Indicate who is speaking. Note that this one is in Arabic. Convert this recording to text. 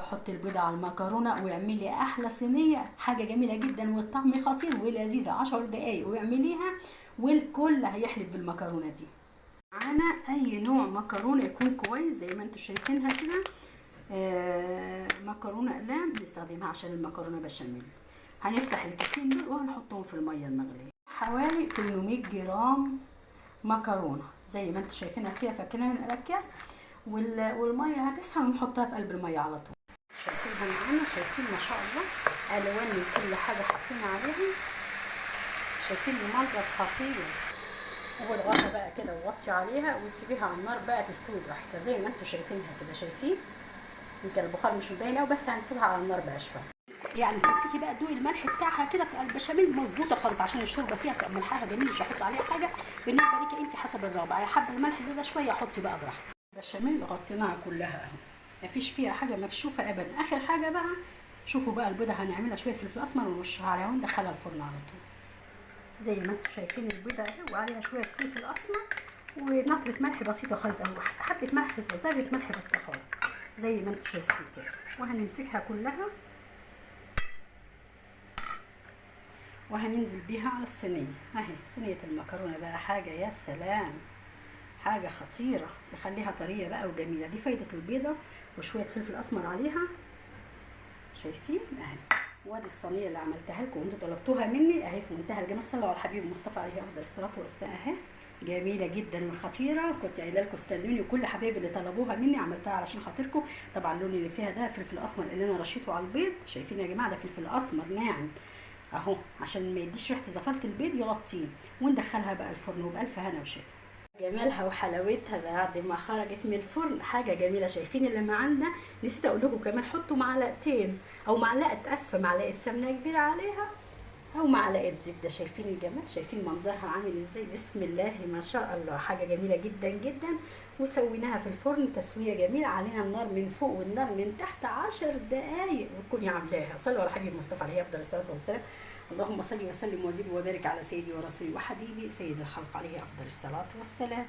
Speaker 1: احط البيضة على المكرونة واعمل لي احلى صينية، حاجة جميلة جدا والطعم خطير ولذيذة. 10 دقايق واعمليها والكل هيحلف بالمكرونة دي. معانا اي نوع مكرونة يكون كويس زي ما انتوا شايفينها كده. مكرونة اقلام بنستخدمها عشان المكرونة بشاميل. هنفتح الكيسين دول وهنحطهم في المية المغلية. حوالي 800 جرام مكرونة زي ما انتوا شايفينها كده، فكنا من الاكياس والميه هتسخن ونحطها في قلب الميه على طول. شايفينها معانا، شايفين ما شاء الله الوان من كل حاجه حاطين عليها، شايفين المنظر خطير. واضغطها بقى كده ووطي عليها وسيبيها على النار بقى تستوي براحتها زي ما انتوا شايفينها كده. شايفين يمكن البخار مش مبين قوي بس هنسيبها على النار بقى شويه. يعني تمسكي بقى تدوقي الملح بتاعها كده بتاع البشاميل مظبوطه خالص عشان الشوربه فيها تبقى ملحها جميل، مش هحط عليها حاجه. بالنسبه ليكي انت حسب الرغبه، يا حابه الملح زياده شويه حطي بقى براحتك. البشاميل غطيناها كلها اهو، مفيش فيها حاجه مكشوفه ابدا. اخر حاجه بقى شوفوا بقى البيضه هنعملها شويه فلفل اسمر ونرشها عليها وندخلها الفرن على طول. زي ما انتم شايفين البيضه اهي وعليها شويه فلفل اسمر ونقطه ملح بسيطه خالص اهو، حبه ملح بس، ذره ملح بس خالص زي ما انتم شايفين كده. وهنمسكها كلها وهننزل بيها على الصينيه اهي. صينيه المكرونه بقى حاجه يا سلام، حاجه خطيره تخليها طريه بقى وجميله. دي فايده البيضه وشويه فلفل اسمر عليها. شايفين اهي. وادي الصينيه اللي عملتها لكم وانتوا طلبتوها مني اهي في منتهى الجمال. صلوا على الحبيب المصطفى عليه افضل الصلاه والسلام. اهي جميله جدا وخطيره. كنت قايله لكم استنوني، وكل حبايبي اللي طلبوها مني عملتها علشان خاطركم. طبعا اللون اللي فيها ده فلفل اسمر اللي انا رشيته على البيض. شايفين يا جماعه ده فلفل اسمر ناعم اهو عشان ما يديش ريحه زفاره البيض يغطيه. وندخلها بقى الفرن وبالف هنا وشفا. جمالها وحلاوتها بعد ما خرجت من الفرن حاجه جميله. شايفين اللي معانا نسيت اقول لكم كمان حطوا معلقتين او معلقه، اسفه، معلقه سمنه كبيره عليها او معلقه زبده. شايفين الجمال، شايفين منظرها عامل ازاي. بسم الله ما شاء الله، حاجه جميله جدا جدا. وسويناها في الفرن تسويه جميله، علينا النار من فوق والنار من تحت 10 دقايق وتكوني عاملاها. صلوا على الحبيب المصطفى عليه افضل الصلاه والسلام. اللهم صل وسلم وزد وبارك على سيدي ورسولي وحبيبي سيد الخلق عليه افضل الصلاه والسلام.